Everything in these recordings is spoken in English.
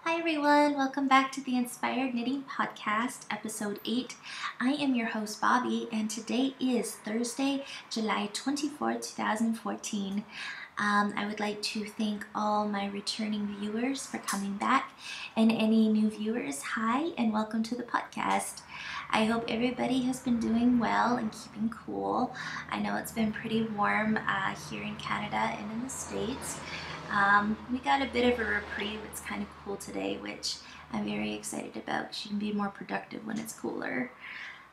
Hi everyone, welcome back to the Inspired Knitting Podcast, episode 8. I am your host Bobby, and today is Thursday, July 24th, 2014. I would like to thank all my returning viewers for coming back, and any new viewers, hi and welcome to the podcast. I hope everybody has been doing well and keeping cool. I know it's been pretty warm here in Canada and in the States. We got a bit of a reprieve. It's kind of cool today, which I'm very excited about because you can be more productive when it's cooler.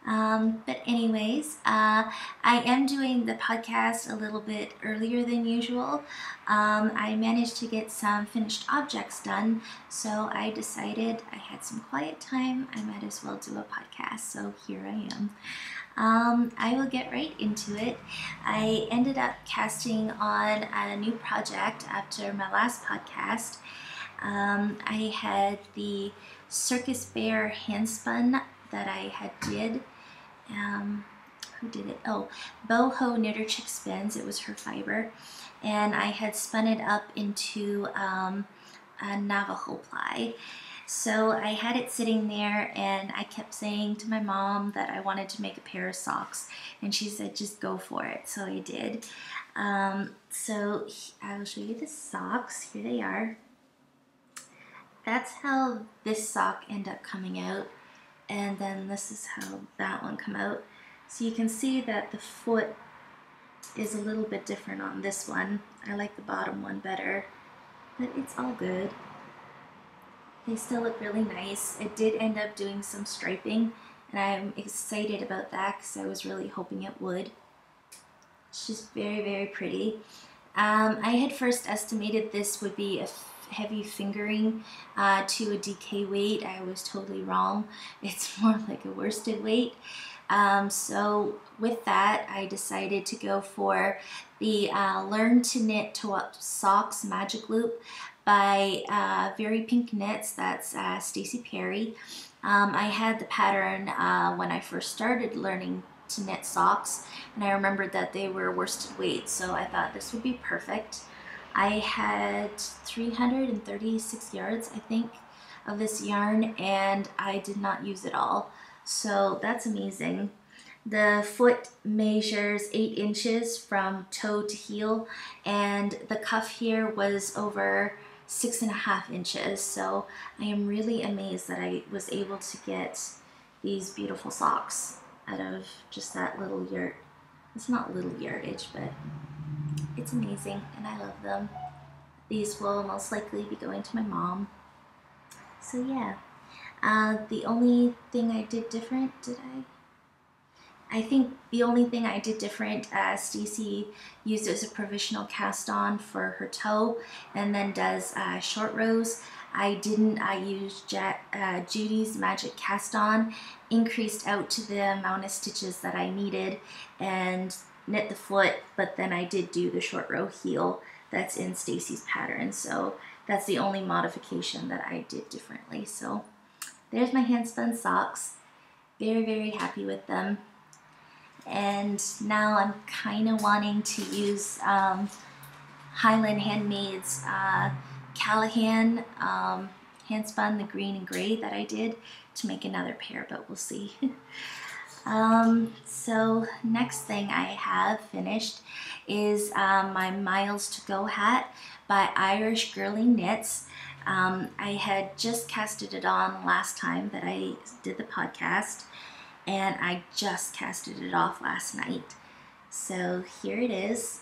But anyways, I am doing the podcast a little bit earlier than usual. I managed to get some finished objects done, so I decided I had some quiet time. I might as well do a podcast, so here I am. I will get right into it. I ended up casting on a new project after my last podcast. I had the Circus Bear handspun that I had did. Who did it? Oh, Boho Knitter Chick Spins. It was her fiber. And I had spun it up into a Navajo ply. So I had it sitting there, and I kept saying to my mom that I wanted to make a pair of socks, and she said just go for it, so I did. So I will show you the socks. Here they are. That's how this sock ended up coming out, and then this is how that one come out. So you can see that the foot is a little bit different on this one. I like the bottom one better, but it's all good. They still look really nice. It did end up doing some striping, and I'm excited about that because I was really hoping it would. It's just very, very pretty. I had first estimated this would be a heavy fingering to a DK weight. I was totally wrong. It's more like a worsted weight. So with that, I decided to go for the Learn to Knit To-Up Socks Magic Loop by Very Pink Knits. That's Stacey Perry. I had the pattern when I first started learning to knit socks, and I remembered that they were worsted weight, so I thought this would be perfect. I had 336 yards, I think, of this yarn, and I did not use it all, so that's amazing. The foot measures 8 inches from toe to heel, and the cuff here was over 6.5 inches, so I am really amazed that I was able to get these beautiful socks out of just that little yard. It's not little yardage, but it's amazing, and I love them. These will most likely be going to my mom. So yeah, the only thing I did different, I think the only thing I did different, Stacey uses a provisional cast on for her toe and then does short rows. I didn't. I used Judy's Magic Cast On, increased out to the amount of stitches that I needed, and knit the foot, but then I did do the short row heel that's in Stacey's pattern. So that's the only modification that I did differently. So there's my handspun socks. Very, very happy with them. And now I'm kind of wanting to use Highland Handmade's Callahan handspun, the green and gray that I did, to make another pair, but we'll see. So next thing I have finished is my Miles to Go hat by Irish Girly Knits. I had just casted it on last time that I did the podcast, and I just casted it off last night. So here it is.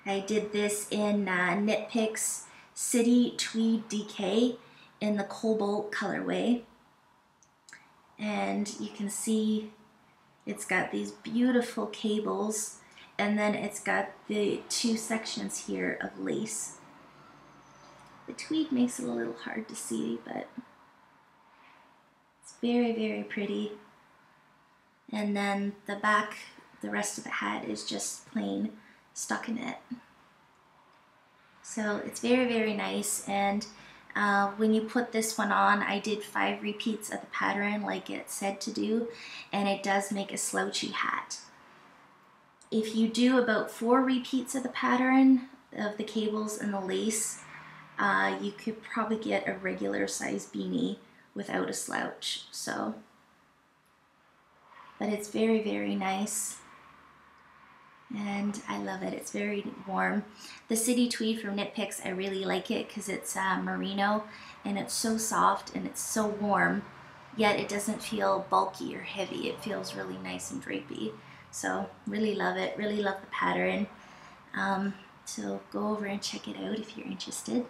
I did this in Knit Picks City Tweed DK in the Cobalt colorway. And you can see it's got these beautiful cables, and then it's got the 2 sections here of lace. The tweed makes it a little hard to see, but it's very, very pretty. And then the back, the rest of the hat is just plain stockinette. So it's very, very nice, and when you put this one on, I did 5 repeats of the pattern like it said to do, and it does make a slouchy hat. If you do about 4 repeats of the pattern of the cables and the lace, you could probably get a regular size beanie without a slouch. So, but it's very, very nice. And I love it. It's very warm. The City Tweed from Knit Picks, I really like it because it's merino and it's so soft and it's so warm, yet it doesn't feel bulky or heavy. It feels really nice and drapey. So really love it. Really love the pattern. So go over and check it out if you're interested.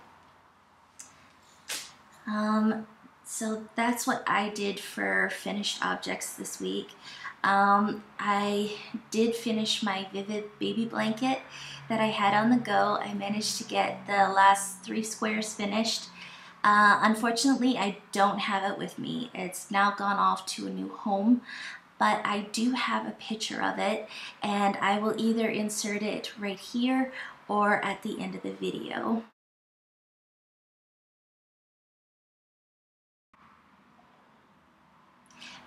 So that's what I did for finished objects this week. I did finish my Vivid baby blanket that I had on the go. I managed to get the last 3 squares finished. Unfortunately, I don't have it with me. It's now gone off to a new home, but I do have a picture of it, and I will either insert it right here or at the end of the video.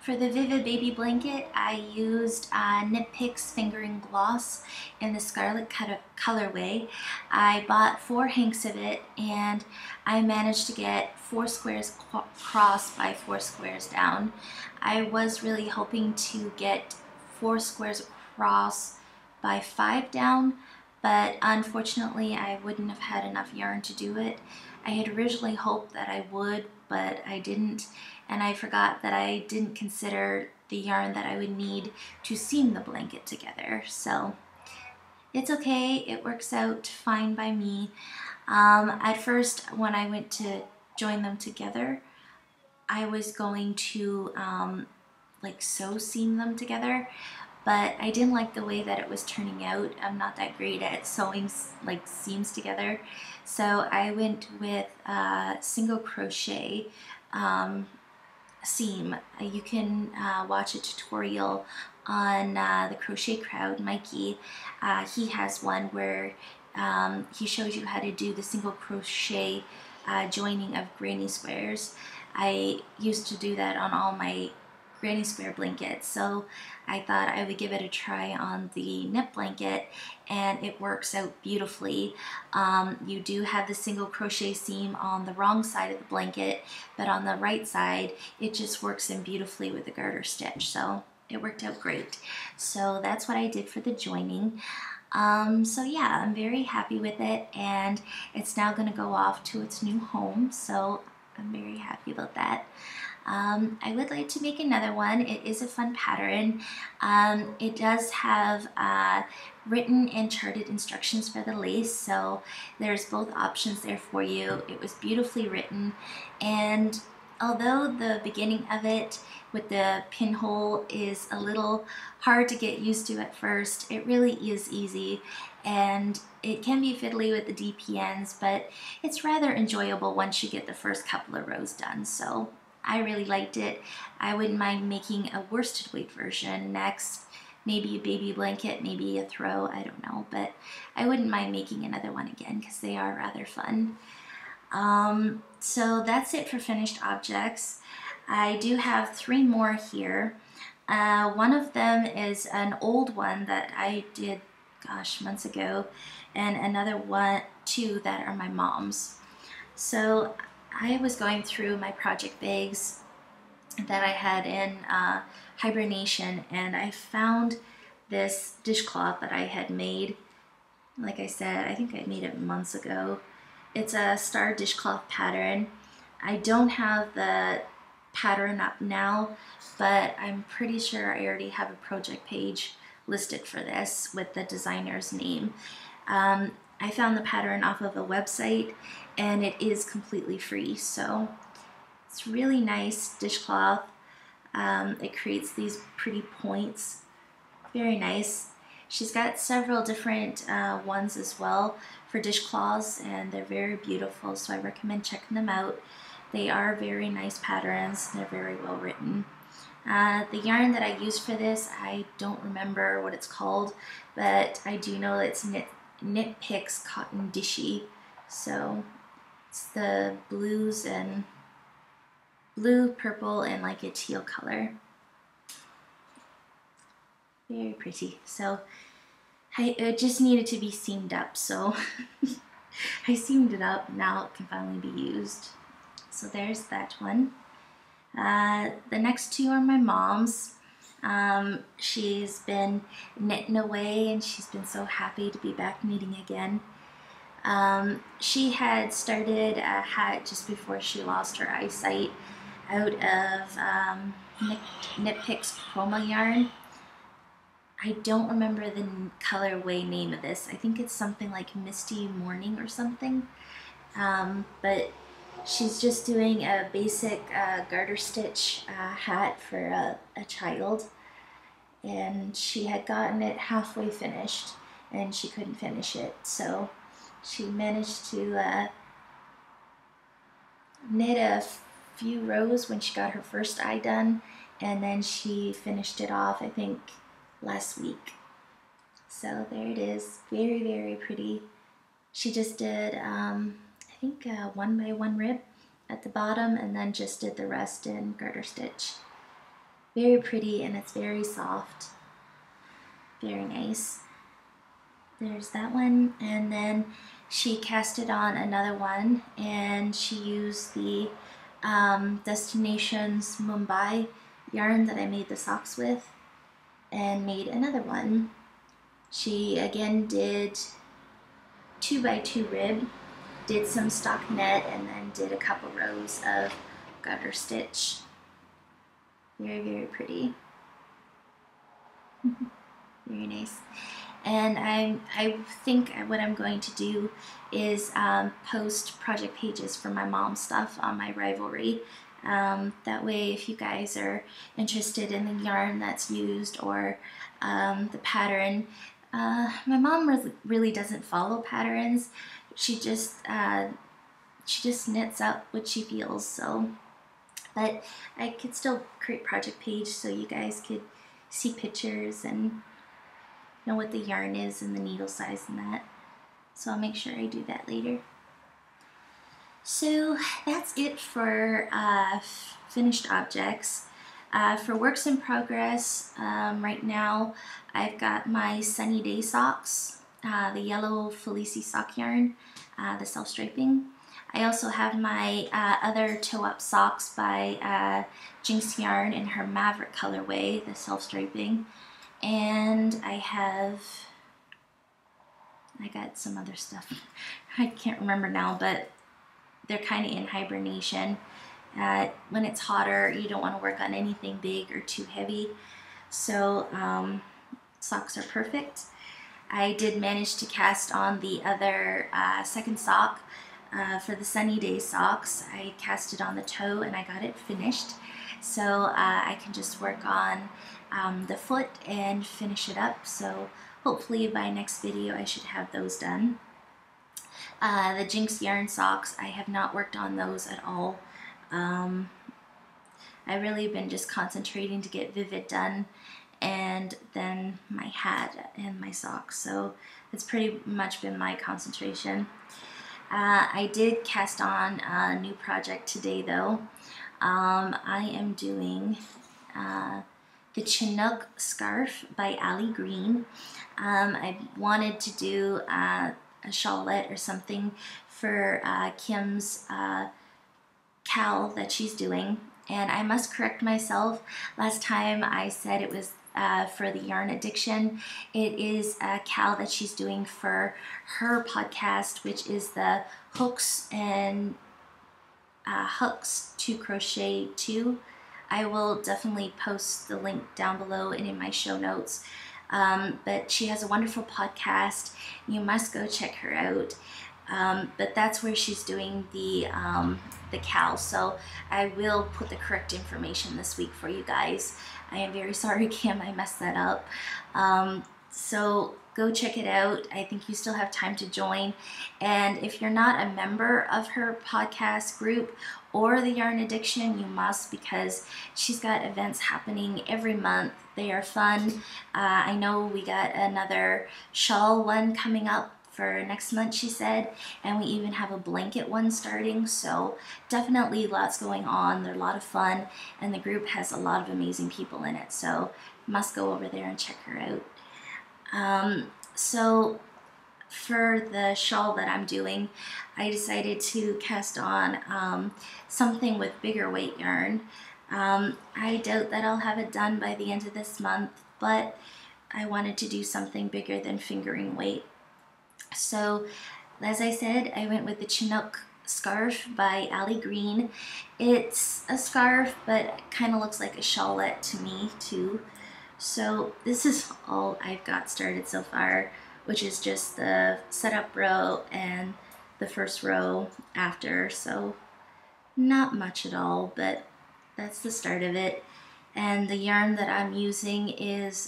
For the Vivid Baby Blanket, I used Knit Picks Fingering Gloss in the Scarlet colorway. I bought 4 hanks of it, and I managed to get 4 squares across by 4 squares down. I was really hoping to get 4 squares across by 5 down, but unfortunately I wouldn't have had enough yarn to do it. I had originally hoped that I would, but I didn't, and I forgot that I didn't consider the yarn that I would need to seam the blanket together. So it's okay, it works out fine by me. At first, when I went to join them together, I was going to like seam them together, but I didn't like the way that it was turning out. I'm not that great at sewing like seams together, so I went with single crochet seam. You can watch a tutorial on the Crochet Crowd, Mikey. He has one where he shows you how to do the single crochet joining of granny squares. I used to do that on all my granny square blankets, so I thought I would give it a try on the knit blanket, and it works out beautifully. You do have the single crochet seam on the wrong side of the blanket, but on the right side it just works in beautifully with the garter stitch, so it worked out great. So that's what I did for the joining. So yeah, I'm very happy with it, and it's now going to go off to its new home, so I'm very happy about that. I would like to make another one. It is a fun pattern. It does have written and charted instructions for the lace, so there's both options there for you. It was beautifully written, and although the beginning of it with the pinhole is a little hard to get used to at first, it really is easy, and it can be fiddly with the DPNs, but it's rather enjoyable once you get the first couple of rows done. So I really liked it. I wouldn't mind making a worsted weight version next. Maybe a baby blanket, maybe a throw, I don't know, but I wouldn't mind making another one again because they are rather fun. So that's it for finished objects. I do have 3 more here. One of them is an old one that I did, gosh, months ago, and another 2 that are my mom's. So I was going through my project bags that I had in hibernation, and I found this dishcloth that I had made. Like I said, I think I made it months ago. It's a star dishcloth pattern. I don't have the pattern up now, but I'm pretty sure I already have a project page listed for this with the designer's name. I found the pattern off of a website, and it is completely free, so it's really nice dishcloth. It creates these pretty points. Very nice. She's got several different ones as well for dishcloths, and they're very beautiful, so I recommend checking them out. They are very nice patterns. They're very well written. The yarn that I used for this, I don't remember what it's called, but I do know it's Knit Picks Cotton Dishy. So it's the blues and blue, purple, and like a teal color. Very pretty. So it just needed to be seamed up, so I seamed it up. Now it can finally be used. So there's that one. The next two are my mom's. She's been knitting away and she's been so happy to be back knitting again. She had started a hat just before she lost her eyesight out of Knit Picks Chroma yarn. I don't remember the colorway name of this. I think it's something like Misty Morning or something. But she's just doing a basic garter stitch hat for a child. And she had gotten it halfway finished and she couldn't finish it. So she managed to knit a few rows when she got her first eye done, and then she finished it off, I think, last week. So there it is. Very, very pretty. She just did, I think, 1x1 rib at the bottom, and then just did the rest in garter stitch. Very pretty, and it's very soft. Very nice. There's that one, and then she casted on another one, and she used the Destinations Mumbai yarn that I made the socks with, and made another one. She again did 2x2 rib, did some stockinette, and then did a couple rows of garter stitch. Very, very pretty. Very nice. And I think what I'm going to do is post project pages for my mom's stuff on my Rivalry. That way, if you guys are interested in the yarn that's used or the pattern, my mom really doesn't follow patterns. She just knits up what she feels. So, but I could still create project page so you guys could see pictures and know what the yarn is and the needle size and that. So I'll make sure I do that later. So that's it for finished objects. For works in progress, right now I've got my Sunny Day socks, the yellow Felici sock yarn, the self-striping. I also have my other toe-up socks by Jinx Yarn in her Maverick colorway, the self-striping. And I got some other stuff. I can't remember now, but they're kind of in hibernation. When it's hotter, you don't want to work on anything big or too heavy. So socks are perfect. I did manage to cast on the other second sock for the Sunny Day socks. I cast it on the toe and I got it finished. So I can just work on the foot and finish it up. So hopefully by next video I should have those done. The Jinx yarn socks, I have not worked on those at all. I've really been just concentrating to get Vivid done, and then my hat and my socks. So it's pretty much been my concentration. I did cast on a new project today though. I am doing the Chinook scarf by Ali Green. I wanted to do a shawlette or something for Kim's cowl that she's doing, and I must correct myself. Last time I said it was for the Yarn Addiction. It is a cowl that she's doing for her podcast, which is the Hooks and Hooks to Crochet 2. I will definitely post the link down below and in my show notes. But she has a wonderful podcast. You must go check her out. But that's where she's doing the cowl. So I will put the correct information this week for you guys. I am very sorry, Kim, I messed that up. So go check it out. I think you still have time to join. And if you're not a member of her podcast group or the Yarn Addiction, you must, because she's got events happening every month. They are fun. I know we got another shawl one coming up for next month, she said, and we even have a blanket one starting. So definitely lots going on. They're a lot of fun, and the group has a lot of amazing people in it. So must go over there and check her out. So for the shawl that I'm doing, I decided to cast on something with bigger weight yarn. I doubt that I'll have it done by the end of this month, but I wanted to do something bigger than fingering weight. So, as I said, I went with the Chinook scarf by Ali Green. It's a scarf, but it kind of looks like a shawlette to me too. So this is all I've got started so far, which is just the setup row and the first row after. So not much at all, but that's the start of it. And the yarn that I'm using is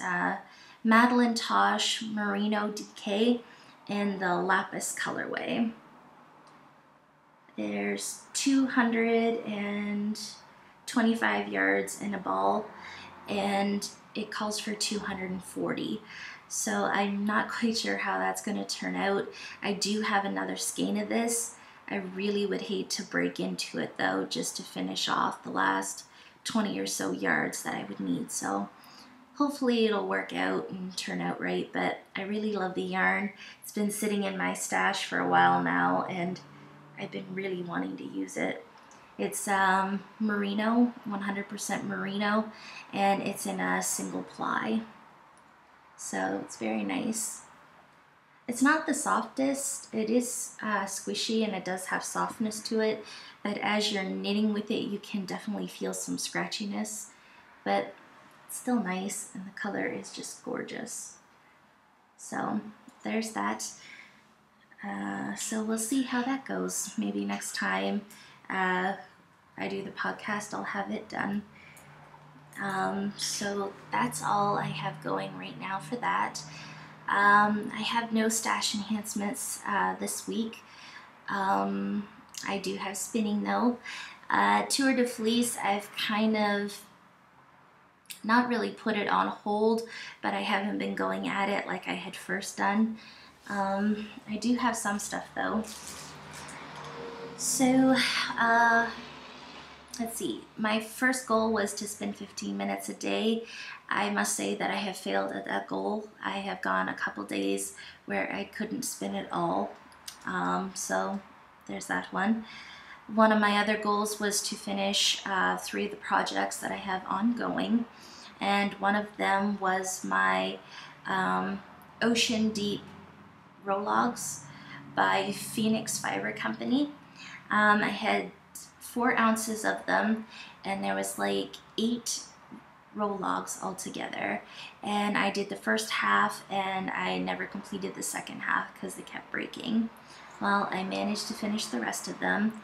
Madeline Tosh Merino DK in the Lapis colorway. There's 225 yards in a ball, and it calls for 240. So I'm not quite sure how that's going to turn out. I do have another skein of this. I really would hate to break into it though, just to finish off the last 20 or so yards that I would need. So hopefully it'll work out and turn out right, but I really love the yarn. It's been sitting in my stash for a while now, and I've been really wanting to use it. It's merino, 100% merino, and it's in a single ply. So it's very nice. It's not the softest. It is squishy and it does have softness to it, but as you're knitting with it, you can definitely feel some scratchiness, but it's still nice, and the color is just gorgeous. So there's that. So we'll see how that goes. Maybe next time I do the podcast, I'll have it done. So that's all I have going right now for that. I have no stash enhancements this week. I do have spinning though. Tour de Fleece, I've kind of not really put it on hold, but I haven't been going at it like I had first done. I do have some stuff though. So, let's see. My first goal was to spin 15 minutes a day. I must say that I have failed at that goal. I have gone a couple days where I couldn't spin at all. So there's that one. One of my other goals was to finish 3 of the projects that I have ongoing. And one of them was my Ocean Deep Rologs by Phoenix Fiber Company. I had 4 ounces of them, and there was like 8 Rologs altogether. And I did the first half, and I never completed the second half because they kept breaking. Well, I managed to finish the rest of them,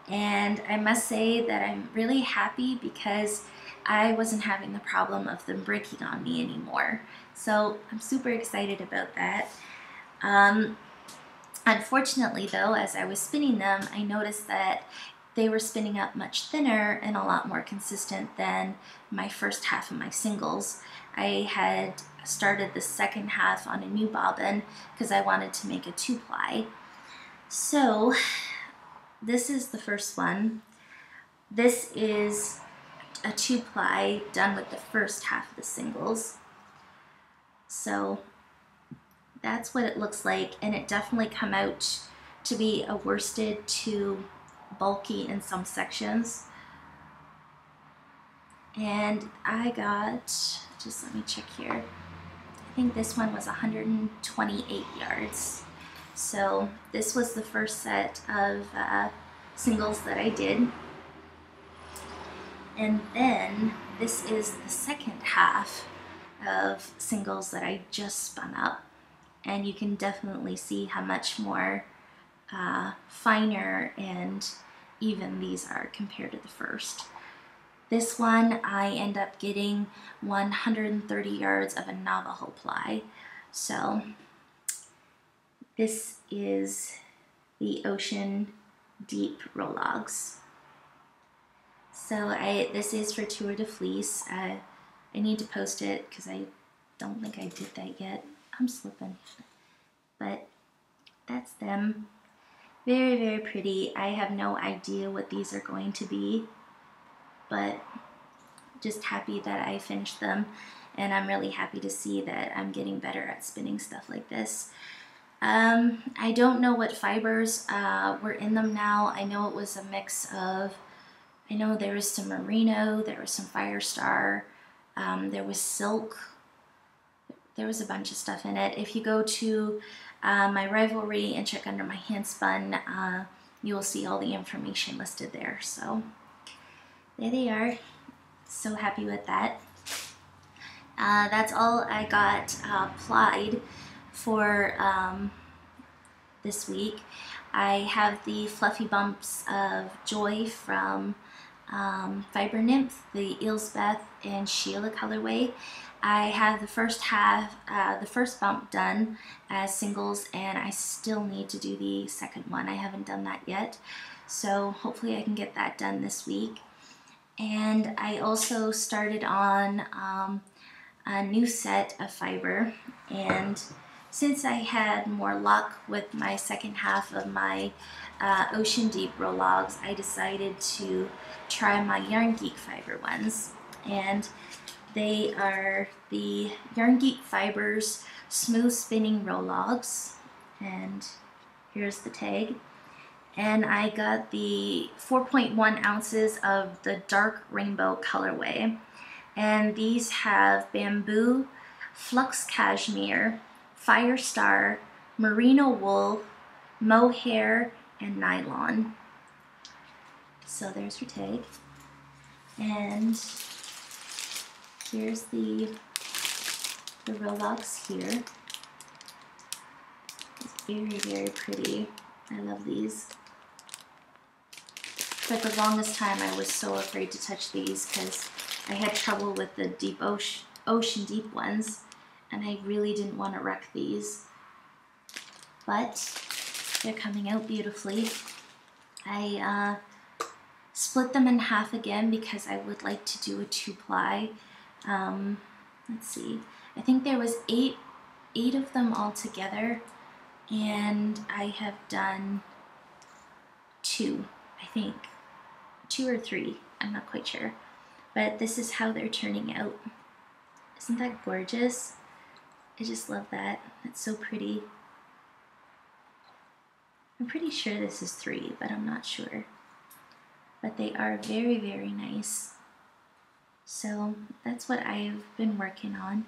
and I must say that I'm really happy because I wasn't having the problem of them breaking on me anymore. So I'm super excited about that. Unfortunately though, as I was spinning them, I noticed that they were spinning up much thinner and a lot more consistent than my first half of my singles. I had started the second half on a new bobbin because I wanted to make a 2-ply. So this is the first one. This is a 2-ply done with the first half of the singles. So that's what it looks like, and it definitely come out to be a worsted to bulky in some sections. And I got, just let me check here, I think this one was 128 yards. So this was the first set of singles that I did. And then this is the second half of singles that I just spun up. And you can definitely see how much more finer and even these are compared to the first. This one I end up getting 130 yards of a Navajo ply. So this is the Ocean Deep Rologs. So this is for Tour de Fleece. I need to post it because I don't think I did that yet. I'm slipping. But that's them. Very, very pretty. I have no idea what these are going to be, but just happy that I finished them, and I'm really happy to see that I'm getting better at spinning stuff like this. I don't know what fibers were in them now. I know it was a mix of, I know there was some merino, there was some Firestar, there was silk, there was a bunch of stuff in it. If you go to my Rivalry and check under my handspun, you will see all the information listed there. So there they are. So happy with that. That's all I got applied for this week. I have the Fluffy Bumps of Joy from Fiber Nymph, the Elspeth and Sheila colorway. I have the first bump done as singles, and I still need to do the second one. I haven't done that yet, so hopefully I can get that done this week. And I also started on a new set of fiber, and since I had more luck with my second half of my Ocean Deep Rologs, I decided to try my Yarn Geek fiber ones, and they are the Yarn Geek Fibers Smooth Spinning Rologs, and here's the tag. And I got the 4.1 ounces of the dark rainbow colorway, and these have bamboo, flux cashmere, Firestar, merino wool, mohair, and nylon. So there's your tag. And here's the Rologs here. It's very, very pretty. I love these. For the longest time, I was so afraid to touch these because I had trouble with the deep ocean deep ones, and I really didn't want to wreck these. But they're coming out beautifully. I split them in half again because I would like to do a 2-ply. Let's see. I think there was eight of them all together, and I have done 2, I think. 2 or 3, I'm not quite sure. But this is how they're turning out. Isn't that gorgeous? I just love that. It's so pretty. I'm pretty sure this is 3, but I'm not sure. But they are very, very nice. So that's what I've been working on.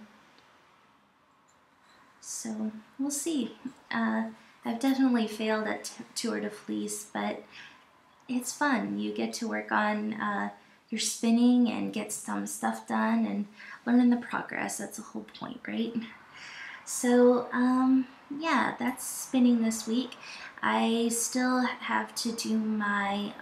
So we'll see. I've definitely failed at Tour de Fleece, but it's fun. You get to work on your spinning and get some stuff done and learn in the progress. That's the whole point, right? So yeah, that's spinning this week. I still have to do my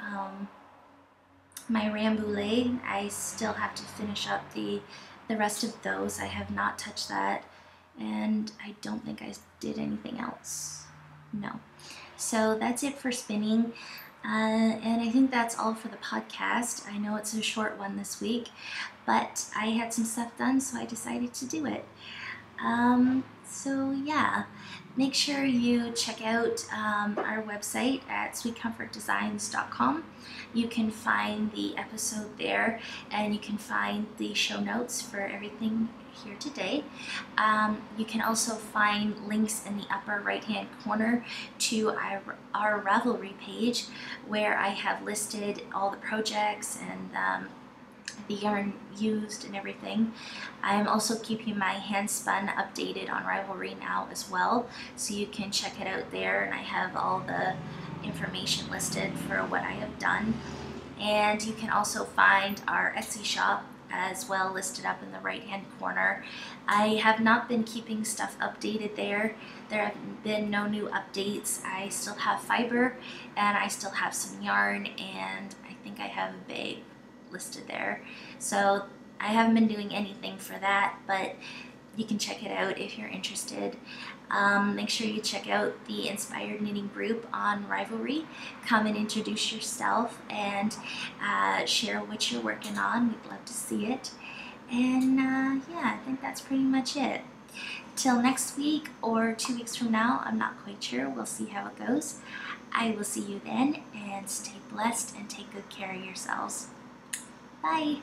my Rambouillet. I still have to finish up the rest of those. I have not touched that, and I don't think I did anything else. No. So that's it for spinning. And I think that's all for the podcast. I know it's a short one this week, but I had some stuff done, so I decided to do it. So yeah, make sure you check out our website at sweetcomfortdesigns.com. You can find the episode there, and you can find the show notes for everything here today. You can also find links in the upper right hand corner to our Ravelry page, where I have listed all the projects and the yarn used and everything. I'm also keeping my handspun updated on Rivalry now as well, so you can check it out there, and I have all the information listed for what I have done. And you can also find our Etsy shop as well listed up in the right hand corner. I have not been keeping stuff updated there. There have been no new updates. I still have fiber, and I still have some yarn, and I think I have a bag listed there. So I haven't been doing anything for that, but you can check it out if you're interested. Make sure you check out the Inspired Knitting group on Rivalry. Come and introduce yourself and share what you're working on. We'd love to see it. And yeah, I think that's pretty much it. Till next week or 2 weeks from now, I'm not quite sure. We'll see how it goes. I will see you then, and stay blessed and take good care of yourselves. Bye.